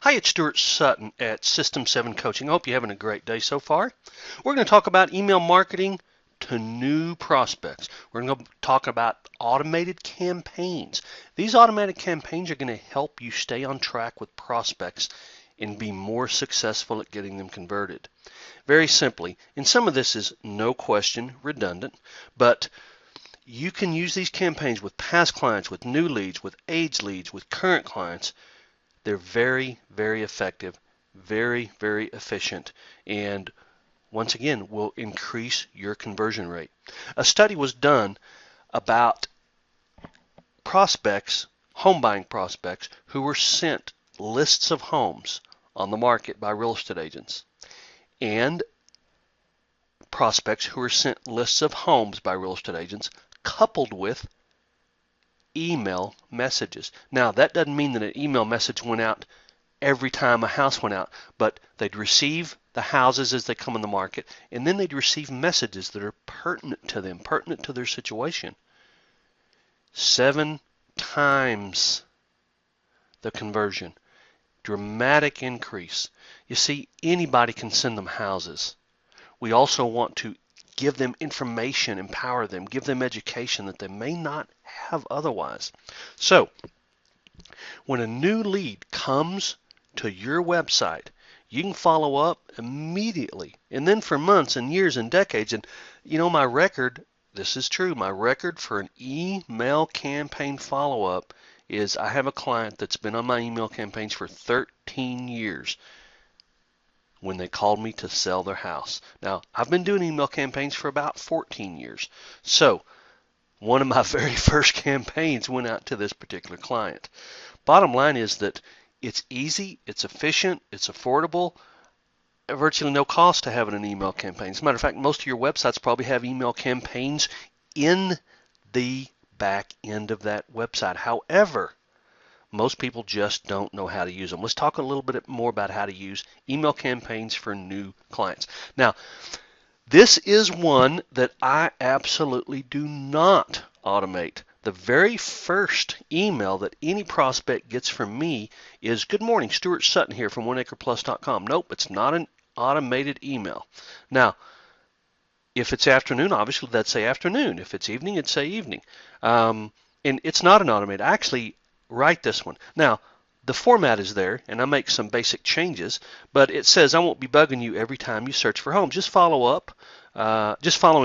Hi, it's Stuart Sutton at System 7 Coaching. I hope you're having a great day so far. We're going to talk about email marketing to new prospects. We're going to talk about automated campaigns. These automated campaigns are going to help you stay on track with prospects and be more successful at getting them converted. Very simply, and some of this is no question redundant, but you can use these campaigns with past clients, with new leads, with aged leads, with current clients. They're very, very effective, very, very efficient, and once again, will increase your conversion rate. A study was done about prospects, home buying prospects, who were sent lists of homes on the market by real estate agents, and prospects who were sent lists of homes by real estate agents coupled with email messages. Now, that doesn't mean that an email message went out every time a house went out, but they'd receive the houses as they come on the market, and then they'd receive messages that are pertinent to them, pertinent to their situation. 7 times the conversion. Dramatic increase. You see, anybody can send them houses. We also want to give them information, empower them, give them education that they may not have otherwise. So, when a new lead comes to your website, you can follow up immediately, and then for months and years and decades. And you know, my record, this is true, my record for an email campaign follow-up is I have a client that's been on my email campaigns for 13 years. When they called me to sell their house. Now, I've been doing email campaigns for about 14 years. So, one of my very first campaigns went out to this particular client. Bottom line is that it's easy, it's efficient, it's affordable, virtually no cost to having an email campaign. As a matter of fact, most of your websites probably have email campaigns in the back end of that website. However, most people just don't know how to use them. Let's talk a little bit more about how to use email campaigns for new clients. Now, this is one that I absolutely do not automate. The very first email that any prospect gets from me is, "Good morning, Stuart Sutton here from oneacreplus.com." Nope, it's not an automated email. Now, if it's afternoon, obviously that'd say afternoon. If it's evening, it'd say evening. And it's not an automated. Actually, write this one. Now, the format is there, and I make some basic changes, but it says I won't be bugging you every time you search for homes. Just following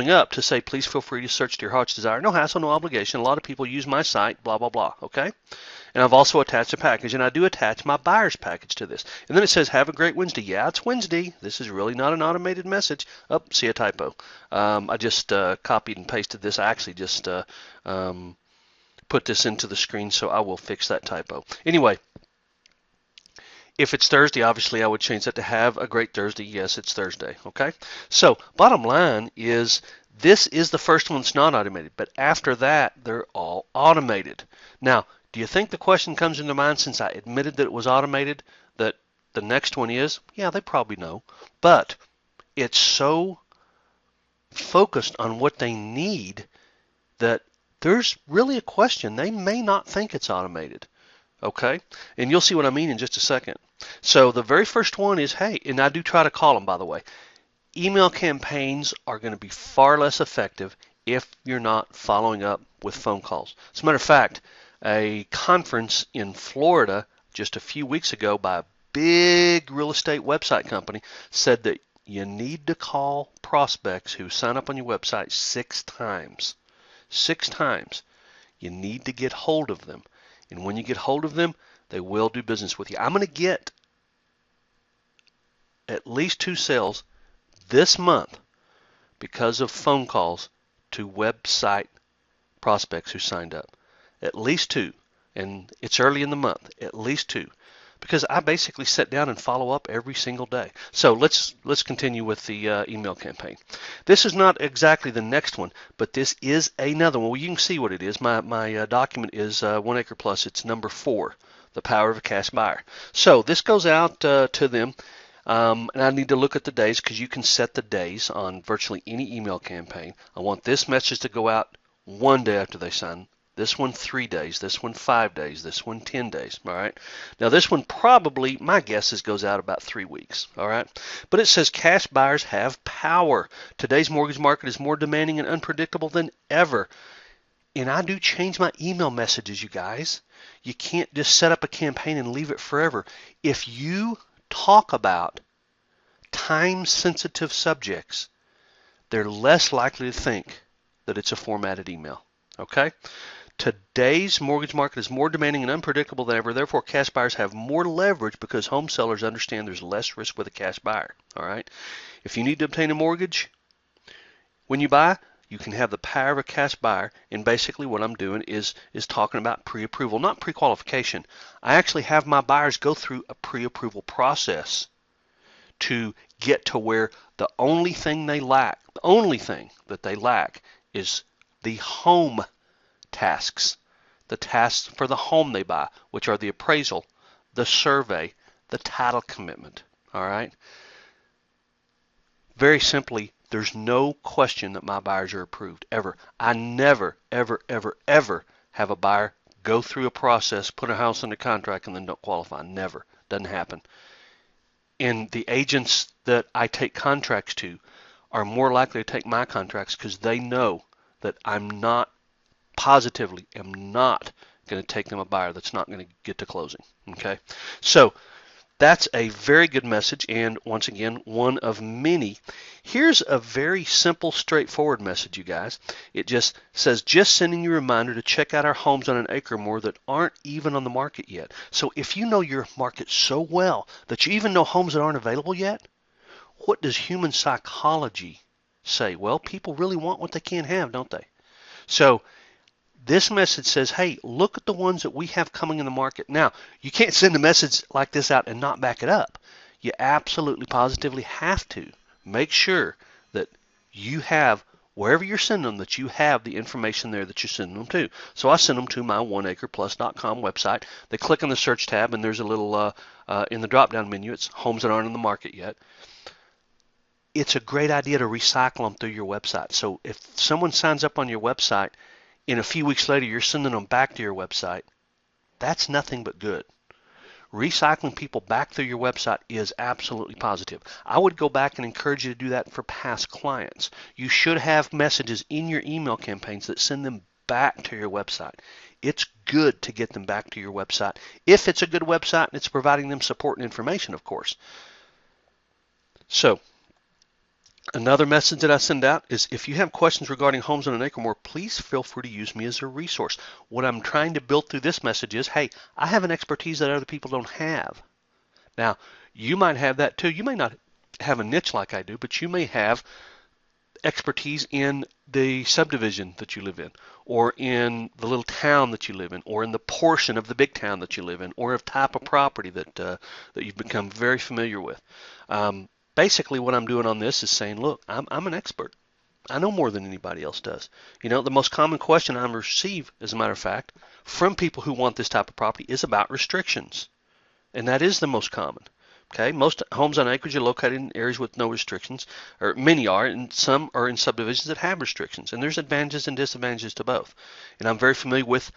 up to say, please feel free to search to your heart's desire. No hassle, no obligation. A lot of people use my site, blah, blah, blah, okay? And I've also attached a package, and I do attach my buyer's package to this. And then it says, have a great Wednesday. Yeah, it's Wednesday. This is really not an automated message. Oh, see a typo. I just copied and pasted this. I actually just put this into the screen, so I will fix that typo. Anyway, if it's Thursday, obviously I would change that to have a great Thursday. Yes, it's Thursday, okay? So bottom line is this is the first one that's not automated, but after that, they're all automated. Now, do you think the question comes into mind, since I admitted that it was automated, that the next one is? Yeah, they probably know, but it's so focused on what they need that there's really a question. They may not think it's automated, okay? And you'll see what I mean in just a second. So the very first one is, hey, and I do try to call them, by the way. Email campaigns are going to be far less effective if you're not following up with phone calls. As a matter of fact, a conference in Florida just a few weeks ago by a big real estate website company said that you need to call prospects who sign up on your website 6 times. 6 times. You need to get hold of them. And when you get hold of them, they will do business with you. I'm going to get at least 2 sales this month because of phone calls to website prospects who signed up. At least 2. And it's early in the month. At least 2. Because I basically sit down and follow up every single day. So let's continue with the email campaign. This is not exactly the next one, but this is another one. Well, you can see what it is. My document is 1 Acre Plus. It's number 4, the power of a cash buyer. So this goes out to them, and I need to look at the days because you can set the days on virtually any email campaign. I want this message to go out 1 day after they sign This one 3 days, this one 5 days, this one 10 days, all right? Now this one probably, my guess is goes out about 3 weeks, all right? But it says cash buyers have power. Today's mortgage market is more demanding and unpredictable than ever. And I do change my email messages, you guys. You can't just set up a campaign and leave it forever. If you talk about time-sensitive subjects, they're less likely to think that it's a formatted email, okay? Today's mortgage market is more demanding and unpredictable than ever. Therefore, cash buyers have more leverage because home sellers understand there's less risk with a cash buyer. All right. If you need to obtain a mortgage when you buy, you can have the power of a cash buyer. And basically, what I'm doing is talking about pre-approval, not pre-qualification. I actually have my buyers go through a pre-approval process to get to where the only thing that they lack is the home tasks, the tasks for the home they buy, which are the appraisal, the survey, the title commitment. All right. Very simply, there's no question that my buyers are approved ever. I never, ever, ever, ever have a buyer go through a process, put a house under contract, and then don't qualify. Never. Doesn't happen. And the agents that I take contracts to are more likely to take my contracts because they know that I'm not positively am not going to take them a buyer that's not going to get to closing. Okay, so that's a very good message, and once again, one of many. Here's a very simple, straightforward message, you guys. It just says, just sending you a reminder to check out our homes on an acre or more that aren't even on the market yet. So if you know your market so well that you even know homes that aren't available yet, what does human psychology say? Well, people really want what they can't have, don't they? So this message says, hey, look at the ones that we have coming in the market. Now, you can't send a message like this out and not back it up. You absolutely positively have to make sure that you have, wherever you're sending them, that you have the information there that you're sending them to. So I send them to my oneacreplus.com website. They click on the search tab, and there's a little, in the drop-down menu, it's homes that aren't in the market yet. It's a great idea to recycle them through your website. So if someone signs up on your website, and a few weeks later you're sending them back to your website, that's nothing but good. Recycling people back through your website is absolutely positive. I would go back and encourage you to do that for past clients. You should have messages in your email campaigns that send them back to your website. It's good to get them back to your website if it's a good website and it's providing them support and information, of course. So another message that I send out is if you have questions regarding homes on an acre or more, please feel free to use me as a resource. What I'm trying to build through this message is, hey, I have an expertise that other people don't have. Now, you might have that too. You may not have a niche like I do, but you may have expertise in the subdivision that you live in, or in the little town that you live in, or in the portion of the big town that you live in, or a type of property that you've become very familiar with. Basically, what I'm doing on this is saying, look, I'm an expert. I know more than anybody else does. You know, the most common question I receive, as a matter of fact, from people who want this type of property is about restrictions. And that is the most common. Okay, most homes on acreage are located in areas with no restrictions, or many are, and some are in subdivisions that have restrictions. And there's advantages and disadvantages to both. And I'm very familiar with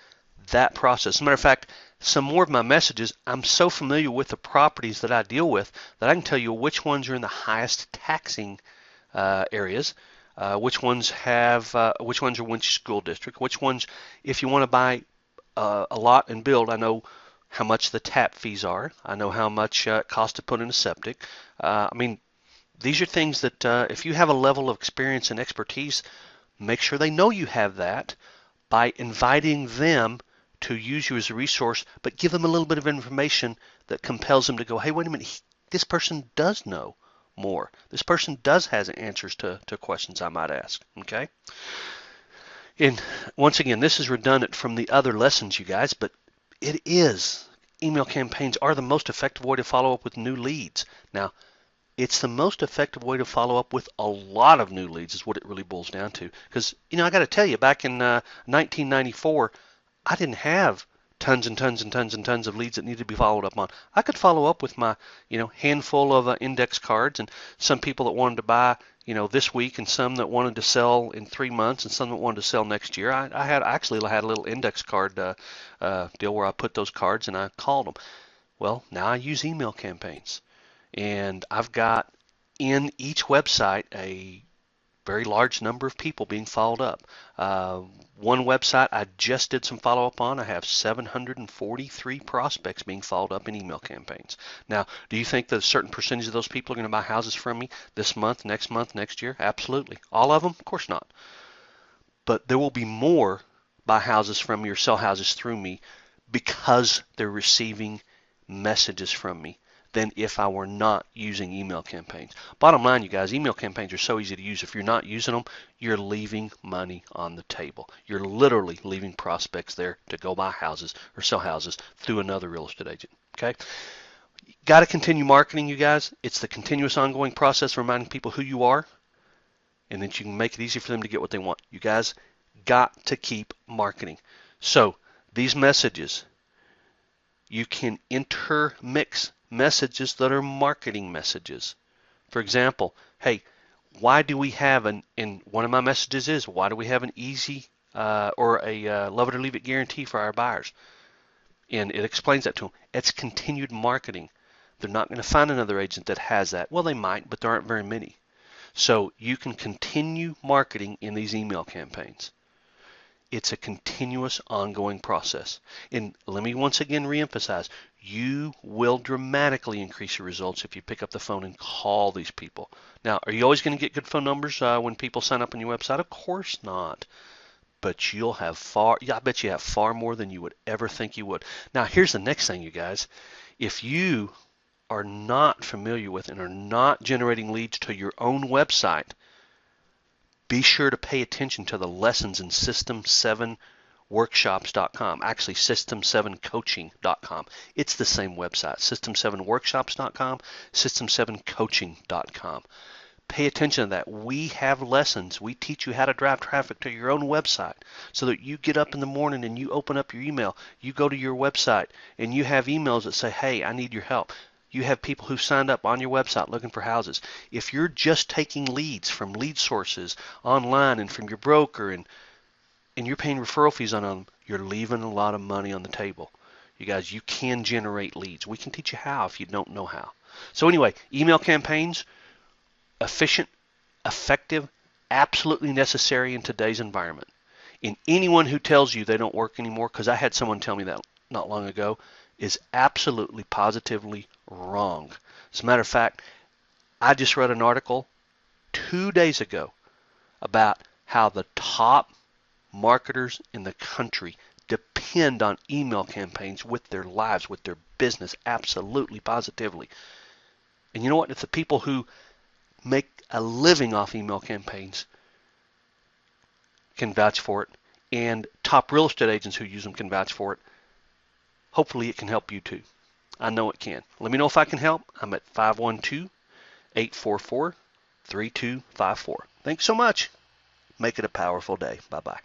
that process. As a matter of fact, some more of my messages, I'm so familiar with the properties that I deal with that I can tell you which ones are in the highest taxing areas, which ones are Winchester School District, which ones, if you want to buy a lot and build, I know how much the tap fees are. I know how much it costs to put in a septic. I mean, these are things that if you have a level of experience and expertise, make sure they know you have that by inviting them to use you as a resource, but give them a little bit of information that compels them to go, hey, wait a minute, this person does know more. This person does has answers to questions I might ask, okay? And once again, this is redundant from the other lessons, you guys, but it is. Email campaigns are the most effective way to follow up with new leads. Now, it's the most effective way to follow up with a lot of new leads is what it really boils down to. Because, you know, I got to tell you, back in 1994, I didn't have tons and tons and tons and tons of leads that need to be followed up on. I could follow up with my, handful of index cards and some people that wanted to buy, this week, and some that wanted to sell in 3 months, and some that wanted to sell next year. I had a little index card deal where I put those cards and I called them. Well, now I use email campaigns, and I've got in each website a very large number of people being followed up. One website I just did some follow up on, I have 743 prospects being followed up in email campaigns. Now, do you think that a certain percentage of those people are going to buy houses from me this month, next year? Absolutely. All of them? Of course not. But there will be more buy houses from me or sell houses through me because they're receiving messages from me than if I were not using email campaigns. Bottom line, you guys, email campaigns are so easy to use. If you're not using them, you're leaving money on the table. You're literally leaving prospects there to go buy houses or sell houses through another real estate agent. Okay? Got to continue marketing, you guys. It's the continuous ongoing process, reminding people who you are, and then you can make it easy for them to get what they want. You guys got to keep marketing. So these messages, you can intermix messages that are marketing messages. For example, hey, why do we have and one of my messages is, why do we have an easy or a love it or leave it guarantee for our buyers? And it explains that to them. It's continued marketing. They're not going to find another agent that has that. Well, they might, but there aren't very many. So you can continue marketing in these email campaigns. It's a continuous, ongoing process. And let me once again reemphasize, you will dramatically increase your results if you pick up the phone and call these people. Now, are you always going to get good phone numbers when people sign up on your website? Of course not. But you'll have I bet you have far more than you would ever think you would. Now, here's the next thing, you guys. If you are not familiar with and are not generating leads to your own website, be sure to pay attention to the lessons in System7Workshops.com, actually System7Coaching.com. It's the same website, System7Workshops.com, System7Coaching.com. Pay attention to that. We have lessons. We teach you how to drive traffic to your own website so that you get up in the morning and you open up your email. You go to your website and you have emails that say, hey, I need your help. You have people who signed up on your website looking for houses. If you're just taking leads from lead sources online and from your broker and you're paying referral fees on them, you're leaving a lot of money on the table. You guys, you can generate leads. We can teach you how if you don't know how. So anyway, email campaigns, efficient, effective, absolutely necessary in today's environment. And anyone who tells you they don't work anymore, because I had someone tell me that not long ago, is absolutely positively wrong. As a matter of fact, I just read an article 2 days ago about how the top marketers in the country depend on email campaigns with their lives, with their business, absolutely, positively. And you know what? If the people who make a living off email campaigns can vouch for it, and top real estate agents who use them can vouch for it, hopefully it can help you too. I know it can. Let me know if I can help. I'm at 512-844-3254. Thanks so much. Make it a powerful day. Bye-bye.